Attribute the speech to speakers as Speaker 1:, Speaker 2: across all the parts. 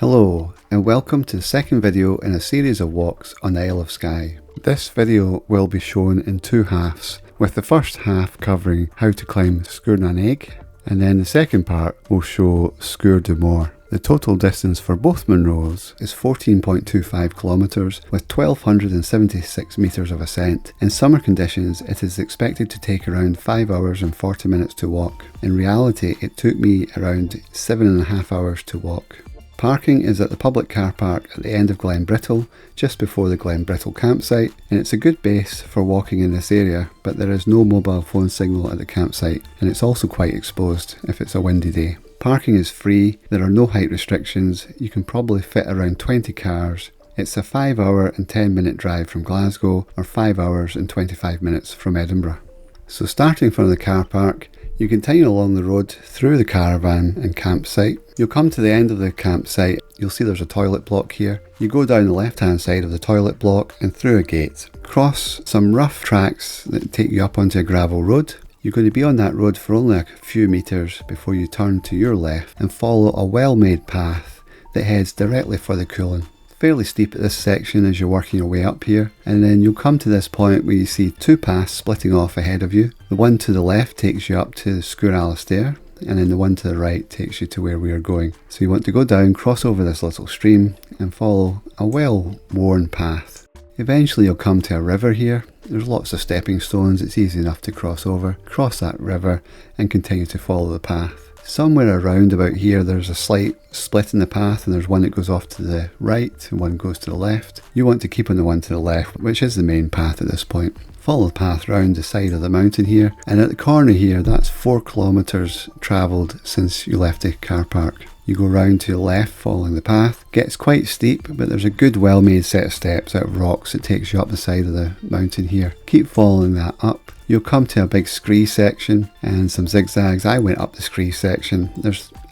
Speaker 1: Hello and welcome to the second video in a series of walks on the Isle of Skye. This video will be shown in two halves, with the first half covering how to climb Sgurr and then the second part will show Sgurr Dubh Mor. The total distance for both Munros is 14.25 kilometres with 1276 metres of ascent. In summer conditions it is expected to take around 5 hours and 40 minutes to walk. In reality it took me around 7.5 hours to walk. Parking is at the public car park at the end of Glen Brittle, just before the Glen Brittle campsite, and it's a good base for walking in this area, but there is no mobile phone signal at the campsite and it's also quite exposed if it's a windy day. Parking is free, there are no height restrictions, you can probably fit around 20 cars. It's a 5 hour and 10 minute drive from Glasgow or 5 hours and 25 minutes from Edinburgh. So starting from the car park, you continue along the road through the caravan and campsite. You'll come to the end of the campsite, you'll see there's a toilet block here. You go down the left hand side of the toilet block and through a gate. Cross some rough tracks that take you up onto a gravel road. You're going to be on that road for only a few metres before you turn to your left and follow a well-made path that heads directly for the Coolin. Fairly steep at this section as you're working your way up here, and then you'll come to this point where you see two paths splitting off ahead of you. The one to the left takes you up to Sgurr and then the one to the right takes you to where we are going. So you want to go down, cross over this little stream and follow a well-worn path. Eventually you'll come to a river here. There's lots of stepping stones, it's easy enough to cross over, cross that river and continue to follow the path. Somewhere around about here there's a slight split in the path and there's one that goes off to the right and one goes to the left. You want to keep on the one to the left, which is the main path at this point. Follow the path round the side of the mountain here, and at the corner here that's 4 kilometres travelled since you left the car park. You go round to the left following the path. Gets quite steep, but there's a good well-made set of steps out of rocks that takes you up the side of the mountain here. Keep following that up. You'll come to a big scree section and some zigzags. I went up the scree section.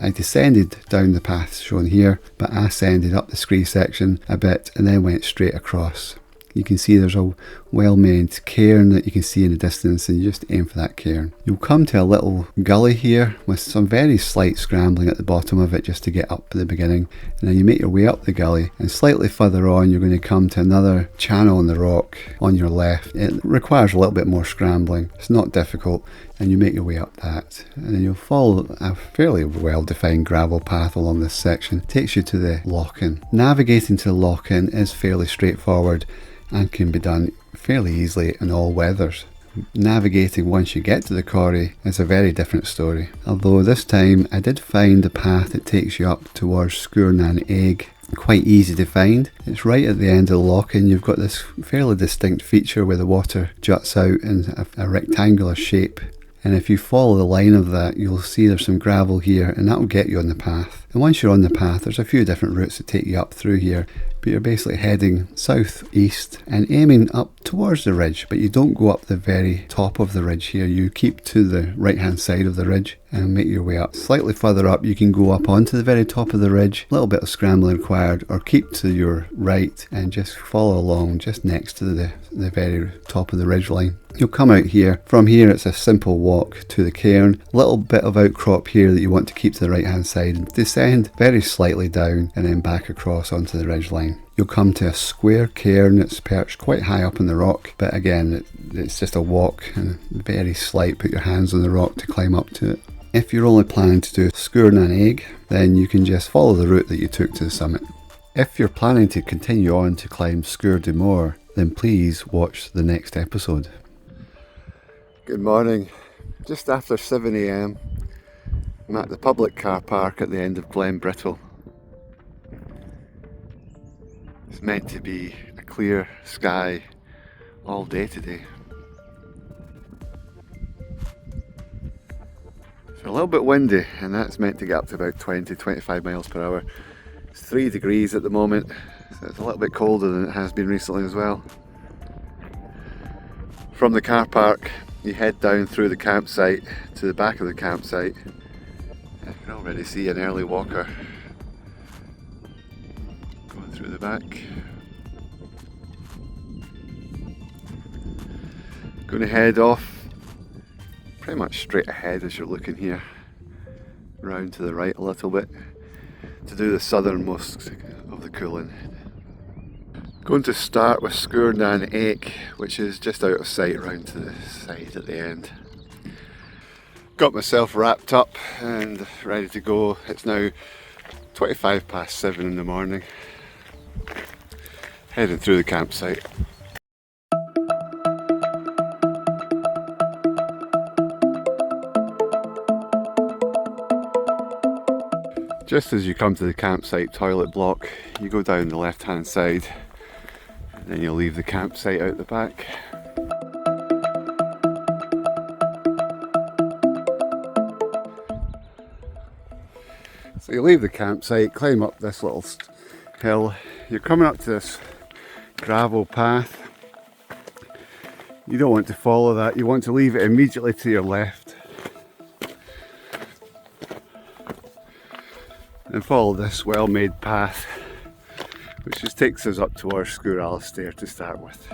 Speaker 1: I descended down the path shown here, but ascended up the scree section a bit and then went straight across. You can see there's a well-made cairn that you can see in the distance and you just aim for that cairn. You'll come to a little gully here with some very slight scrambling at the bottom of it just to get up at the beginning, and then you make your way up the gully and slightly further on you're going to come to another channel in the rock on your left. It requires a little bit more scrambling, it's not difficult, and you make your way up that and then you'll follow a fairly well-defined gravel path along this section. It takes you to the lock-in. Navigating to the lock-in is fairly straightforward and can be done fairly easily in all weathers. Navigating once you get to the quarry is a very different story, although this time I did find the path that takes you up towards Sgurr quite easy to find. It's right at the end of the lock-in. You've got this fairly distinct feature where the water juts out in a rectangular shape, and if you follow the line of that you'll see there's some gravel here and that will get you on the path. And once you're on the path there's a few different routes that take you up through here, but you're basically heading southeast and aiming up towards the ridge, but you don't go up the very top of the ridge here. You keep to the right hand side of the ridge and make your way up. Slightly further up you can go up onto the very top of the ridge, a little bit of scrambling required, or keep to your right and just follow along just next to the very top of the ridge line. You'll come out here. From here it's a simple walk to the cairn, a little bit of outcrop here that you want to keep to the right hand side and descend very slightly down and then back across onto the ridge line. You'll come to a square cairn that's perched quite high up in the rock, but again it's just a walk and very slight. Put your hands on the rock to climb up to it. If you're only planning to do Sgurr then you can just follow the route that you took to the summit. If you're planning to continue on to climb Sgurr Dubh Mor, then please watch the next episode. Good morning, just after 7 AM. I'm at the public car park at the end of Glen Brittle. It's meant to be a clear sky all day today. It's a little bit windy and that's meant to get up to about 20-25 miles per hour. It's 3 degrees at the moment, so it's a little bit colder than it has been recently as well. From the car park you head down through the campsite to the back of the campsite. I can already see an early walker going through the back. Going to head off pretty much straight ahead as you're looking here, round to the right a little bit. to do the southernmost of the cooling. Going to start with Sgurr Dubh Mor, which is just out of sight round to the side at the end. Got myself wrapped up and ready to go. It's now 7:25 in the morning. Heading through the campsite. Just as you come to the campsite toilet block, you go down the left hand side and then you'll leave the campsite out the back. So you leave the campsite, climb up this little hill. You're coming up to this gravel path. You don't want to follow that, you want to leave it immediately to your left. And follow this well-made path, which just takes us up towards Sgurr to start with.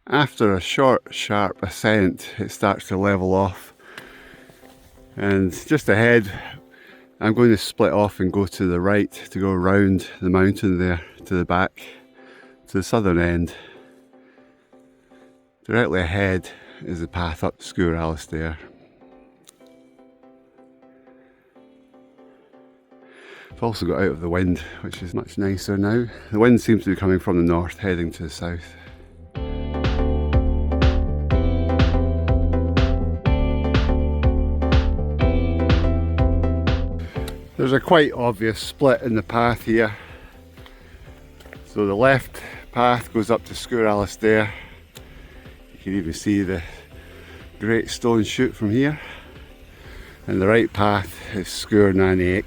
Speaker 1: After a short, sharp ascent, it starts to level off, and just ahead I'm going to split off and go to the right to go around the mountain there to the back, to the southern end. Directly ahead is the path up Sgurr. I've also got out of the wind, which is much nicer now. The wind seems to be coming from the north, heading to the south. There's a quite obvious split in the path here. So the left path goes up to Sgurr. You can even see the great stone chute from here. And the right path is Sgurr Dubh Mor.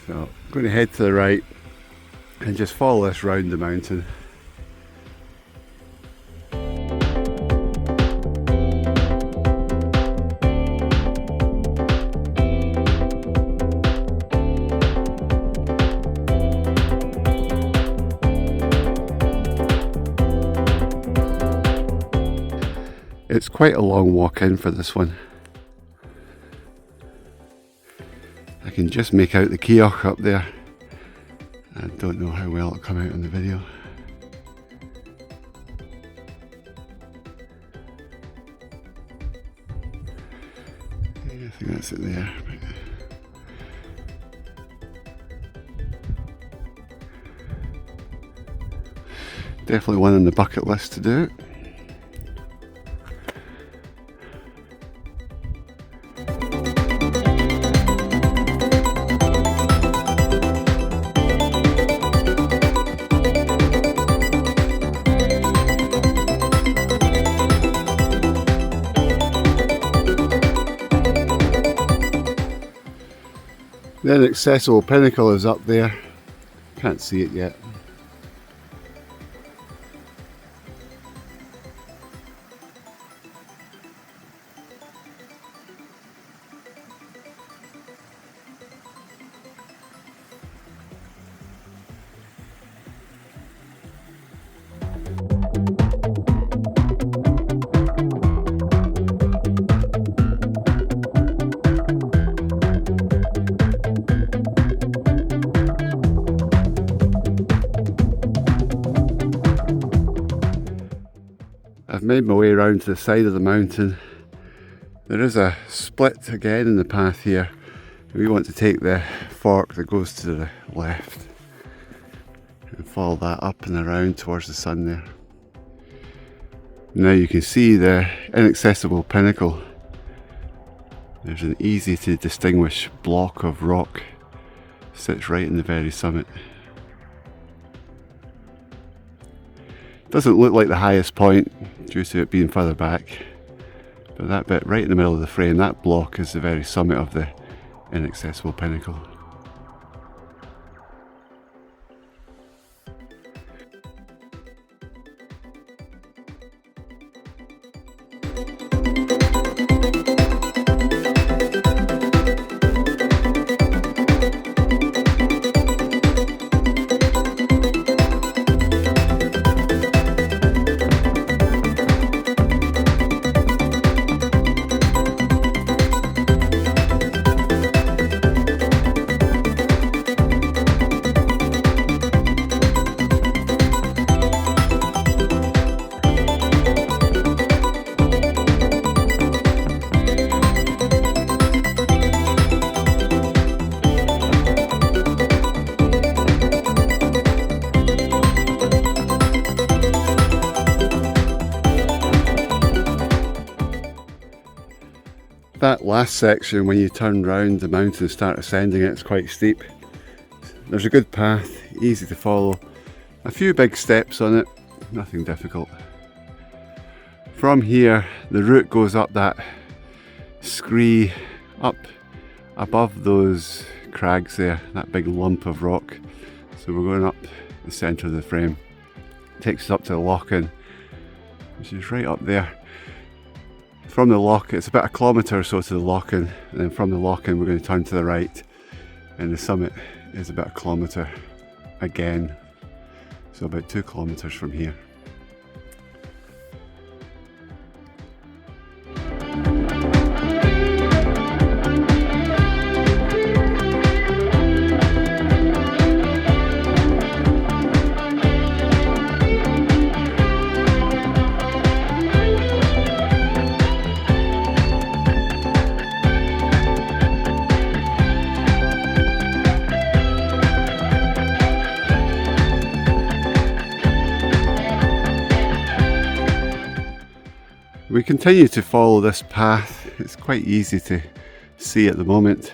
Speaker 1: So I'm going to head to the right and just follow this round the mountain. It's quite a long walk in for this one. I can just make out the kiosk up there. I don't know how well it'll come out on the video. Yeah, I think that's it there. Definitely one on the bucket list to do. The inaccessible pinnacle is up there. Can't see it yet. I've made my way around to the side of the mountain. There is a split again in the path here. We want to take the fork that goes to the left and follow that up and around towards the sun there. Now you can see the inaccessible pinnacle. There's an easy to distinguish block of rock sits right in the very summit. Doesn't look like the highest point due to it being further back, but that bit right in the middle of the frame, that block is the very summit of the inaccessible pinnacle. That last section, when you turn round the mountain and start ascending it, it's quite steep. There's a good path, easy to follow. A few big steps on it, nothing difficult. From here, the route goes up that scree, up above those crags there, that big lump of rock. So we're going up the centre of the frame. It takes us up to the lock-in, which is right up there. From the lock, it's about 1 kilometre or so to the lock-in, and then from the lock-in we're going to turn to the right, and the summit is about 1 kilometre again, so about 2 kilometres from here. We continue to follow this path. It's quite easy to see at the moment,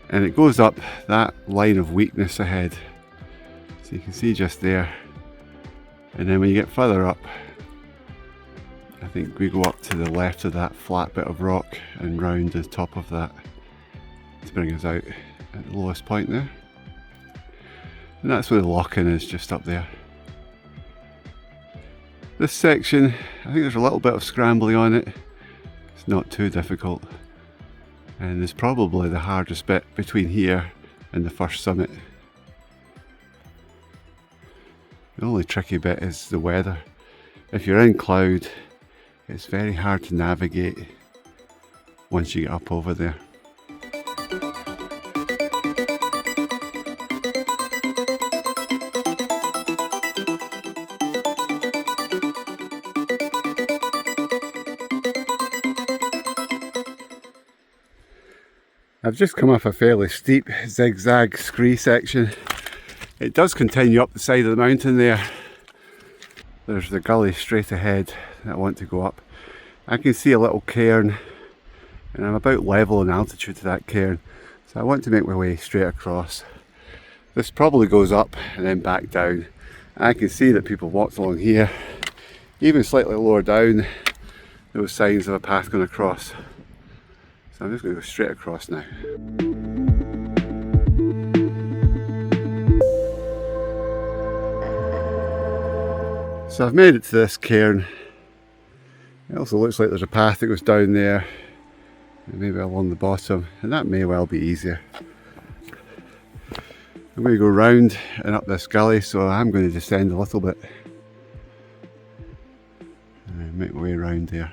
Speaker 1: and it goes up that line of weakness ahead, so you can see just there. And then when you get further up, I think we go up to the left of that flat bit of rock and round the top of that to bring us out at the lowest point there, and that's where the lock-in is, just up there. This section, I think there's a little bit of scrambling on it. It's not too difficult, and it's probably the hardest bit between here and the first summit. The only tricky bit is the weather. If you're in cloud, it's very hard to navigate once you get up over there. I've just come off a fairly steep zigzag scree section. It does continue up the side of the mountain there. There's the gully straight ahead that I want to go up. I can see a little cairn, and I'm about level in altitude to that cairn, so I want to make my way straight across. This probably goes up and then back down. I can see that people walked along here. Even slightly lower down, there were signs of a path going across. So I'm just going to go straight across now. So I've made it to this cairn. It also looks like there's a path that goes down there, maybe along the bottom, and that may well be easier. I'm going to go round and up this gully, so I'm going to descend a little bit and make my way around there.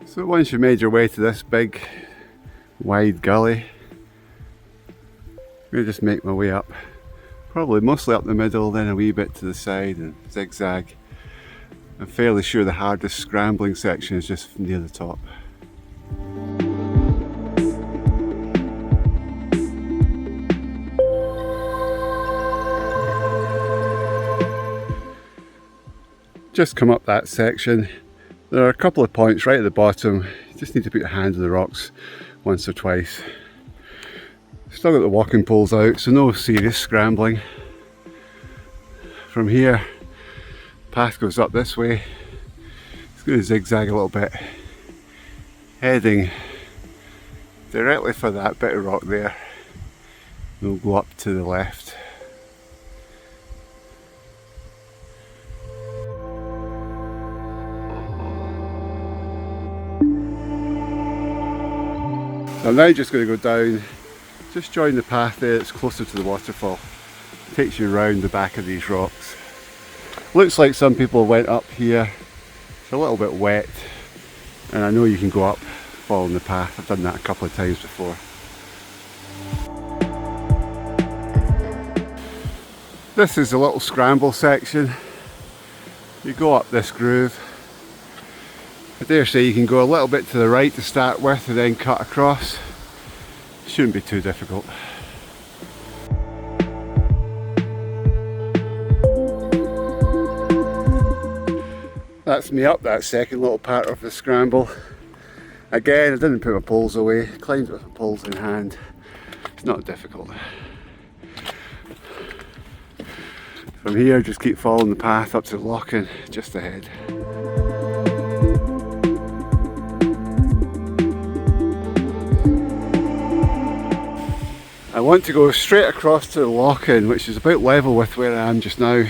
Speaker 1: So once you've made your way to this big wide gully, I'm going to just make my way up, probably mostly up the middle, then a wee bit to the side and zigzag. I'm fairly sure the hardest scrambling section is just near the top. Just come up that section. There are a couple of points right at the bottom. You just need to put your hand on the rocks once or twice. Still got the walking poles out, so no serious scrambling. From here, path goes up this way. It's going to zigzag a little bit, heading directly for that bit of rock there. We'll go up to the left. I'm now just going to go down, just join the path there. It's closer to the waterfall. It takes you around the back of these rocks. Looks like some people went up here. It's a little bit wet, and I know you can go up following the path. I've done that a couple of times before. This is a little scramble section. You go up this groove. I dare say you can go a little bit to the right to start with and then cut across. Shouldn't be too difficult. That's me up that second little part of the scramble. Again, I didn't put my poles away, climbed with my poles in hand. It's not difficult. From here, just keep following the path up to the lock-in just ahead. I want to go straight across to the lock-in, which is about level with where I am just now.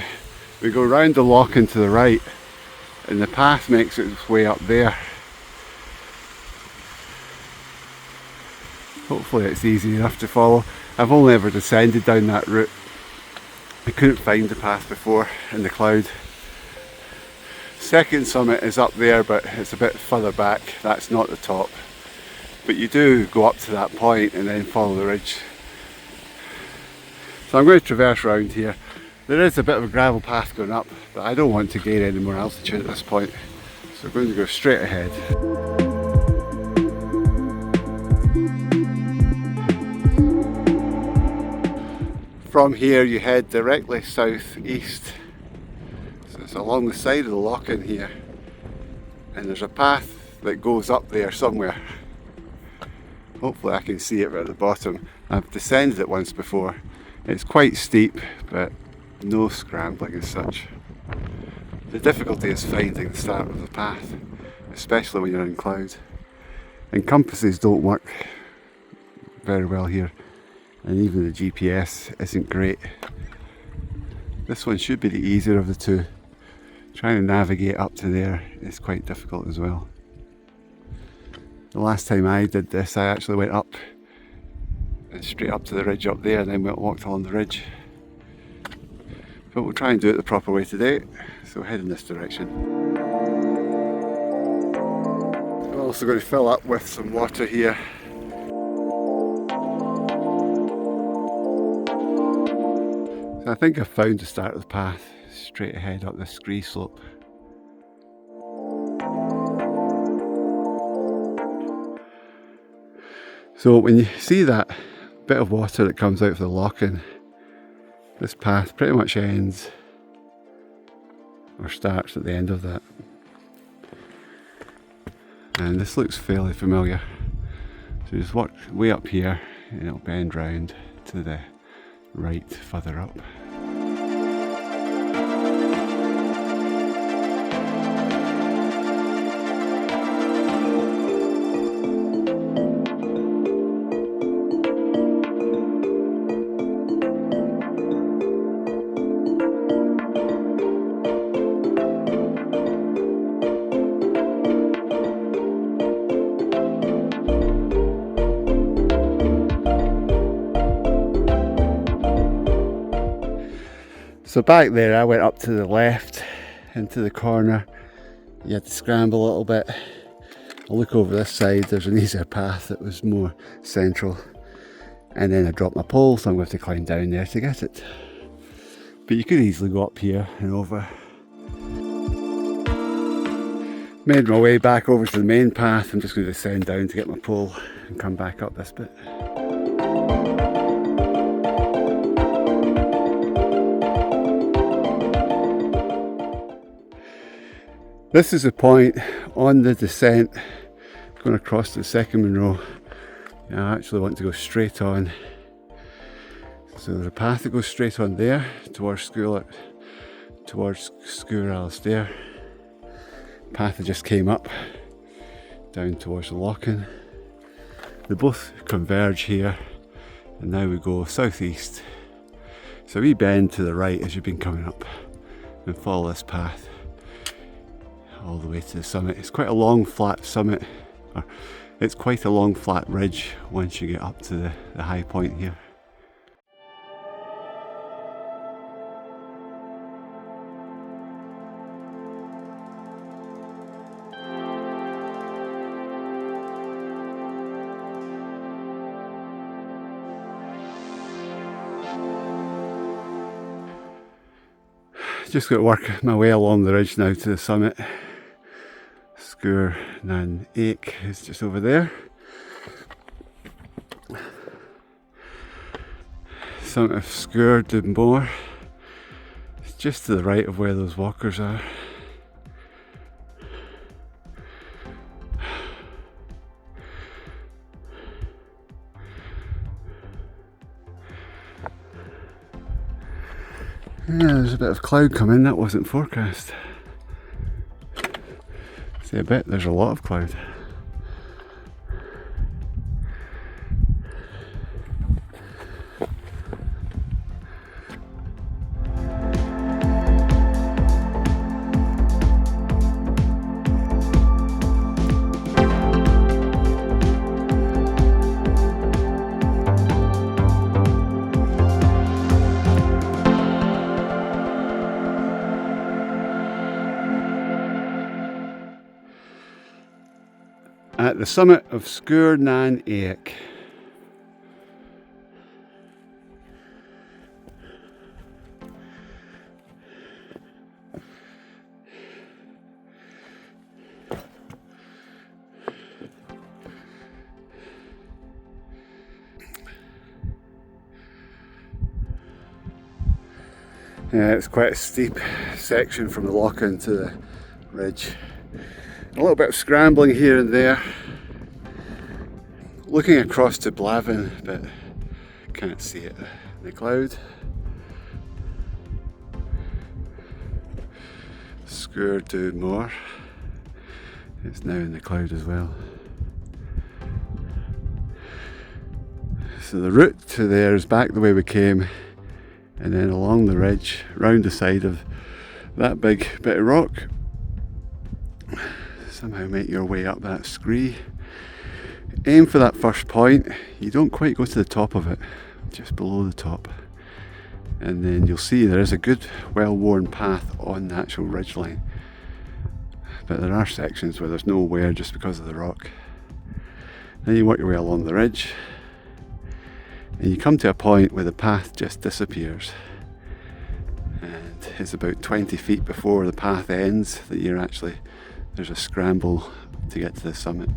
Speaker 1: We go round the lock-in to the right, and the path makes its way up there. Hopefully it's easy enough to follow. I've only ever descended down that route. I couldn't find the path before in the cloud. Second summit is up there, but it's a bit further back. That's not the top. But you do go up to that point and then follow the ridge. So I'm going to traverse around here. There is a bit of a gravel path going up, but I don't want to gain any more altitude at this point. So I'm going to go straight ahead. From here you head directly southeast. So it's along the side of the lock-in here. And there's a path that goes up there somewhere. Hopefully I can see it right at the bottom. I've descended it once before. It's quite steep, but no scrambling as such. The difficulty is finding the start of the path, especially when you're in cloud. And compasses don't work very well here, and even the GPS isn't great. This one should be the easier of the two. Trying to navigate up to there is quite difficult as well. The last time I did this, I actually went up and straight up to the ridge up there and then walked along the ridge. But we'll try and do it the proper way today, so head in this direction. I'm also going to fill up with some water here. So I think I've found the start of the path, straight ahead up this Skye slope. So when you see that bit of water that comes out of the lock-in, this path pretty much ends or starts at the end of that. And this looks fairly familiar. So just walk way up here and it'll bend round to the right further up. So back there I went up to the left into the corner. You had to scramble a little bit. I'll look over this side, there's an easier path that was more central. And then I dropped my pole, so I'm going to climb down there to get it. But you could easily go up here and over. Made my way back over to the main path. I'm just going to descend down to get my pole and come back up this bit. This is the point on the descent going across to the second Munro. I actually want to go straight on. So there's a path that goes straight on there towards Sgurr Dubh. Path that just came up down towards the lock-in. They both converge here and now we go southeast. So we bend to the right as you've been coming up and follow this path all the way to the summit. It's quite a long flat summit, or it's quite a long flat ridge once you get up to the high point here. Just got to work my way along the ridge now to the summit. Sgurr Dubh Mor is just over there. Summit of Sgurr Dubh Mor. It's just to the right of where those walkers are. there's a bit of cloud coming, that wasn't forecast. See, I bet there's a lot of cloud. At the summit of Sgurr Dubh Yeah, it's quite a steep section from the lock into the ridge. A little bit of scrambling here and there. Looking across to Blavin, but can't see it in the cloud. Sgurr Dubh Mor. It's now in the cloud as well. So the route to there is back the way we came, and then along the ridge, round the side of that big bit of rock. Somehow make your way up that scree. Aim for that first point. You don't quite go to the top of it, just below the top. And then you'll see there is a good, well-worn path on the actual ridgeline. But there are sections where there's nowhere just because of the rock. Then you work your way along the ridge, and you come to a point where the path just disappears. And it's about 20 feet before the path ends that there's a scramble to get to the summit.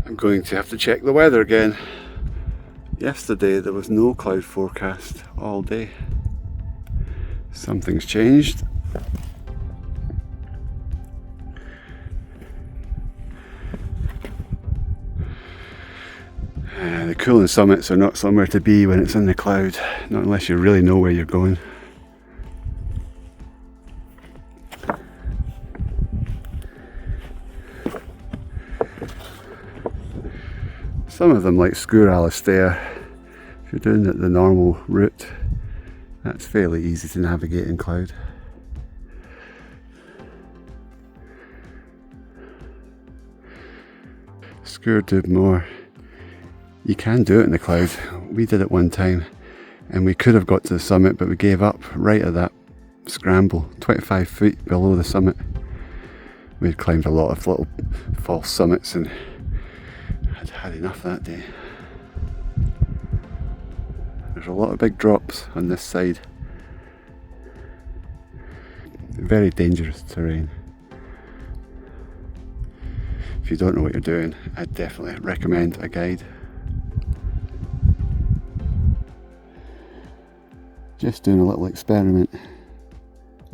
Speaker 1: I'm going to have to check the weather again. Yesterday there was no cloud forecast all day. Something's changed. The cooling summits are not somewhere to be when it's in the cloud, not unless you really know where you're going. Some of them, like Sgurr Alastair, if you're doing the normal route, that's fairly easy to navigate in cloud. Sgurr Dubh Mor. You can do it in the cloud. We did it one time and we could have got to the summit, but we gave up right at that scramble, 25 feet below the summit. We had climbed a lot of little false summits and I'd had enough that day. There's a lot of big drops on this side. Very dangerous terrain. If you don't know what you're doing, I'd definitely recommend a guide. Just doing a little experiment.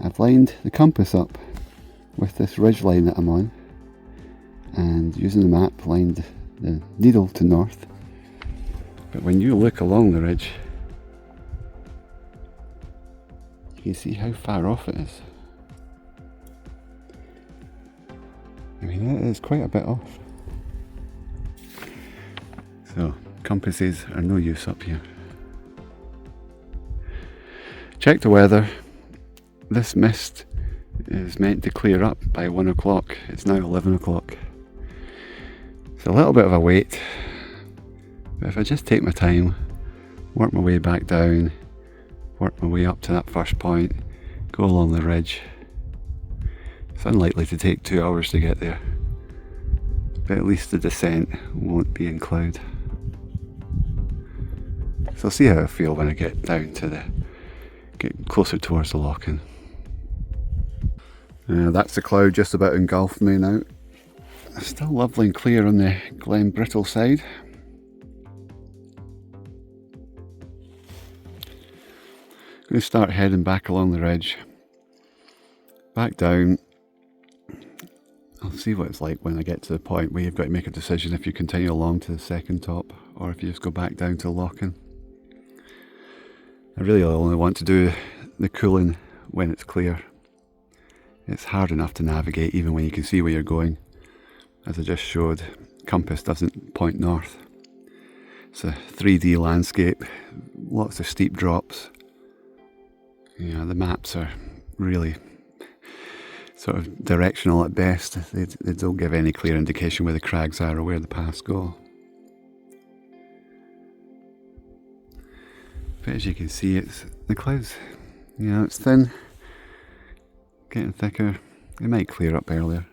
Speaker 1: I've lined the compass up with this ridge line that I'm on, and using the map lined the needle to north. But when you look along the ridge, you can see how far off it is. I mean, it is quite a bit off. So compasses are no use up here. Check the weather. This mist is meant to clear up by 1 o'clock. It's now 11 o'clock. It's a little bit of a wait, but if I just take my time, work my way back down, work my way up to that first point, go along the ridge, it's unlikely to take 2 hours to get there, but at least the descent won't be in cloud. So I'll see how I feel when I get down to get closer towards the lock-in. That's the cloud just about engulfed me now. It's still lovely and clear on the Glen Brittle side. I'm going to start heading back along the ridge. Back down. I'll see what it's like when I get to the point where you've got to make a decision if you continue along to the second top or if you just go back down to lock-in. I really only want to do the cooling when it's clear. It's hard enough to navigate even when you can see where you're going. As I just showed, compass doesn't point north. It's a 3D landscape, lots of steep drops. Yeah, the maps are really sort of directional at best. They don't give any clear indication where the crags are or where the paths go. But as you can see, it's the clouds. You know, it's thin, getting thicker. It might clear up earlier.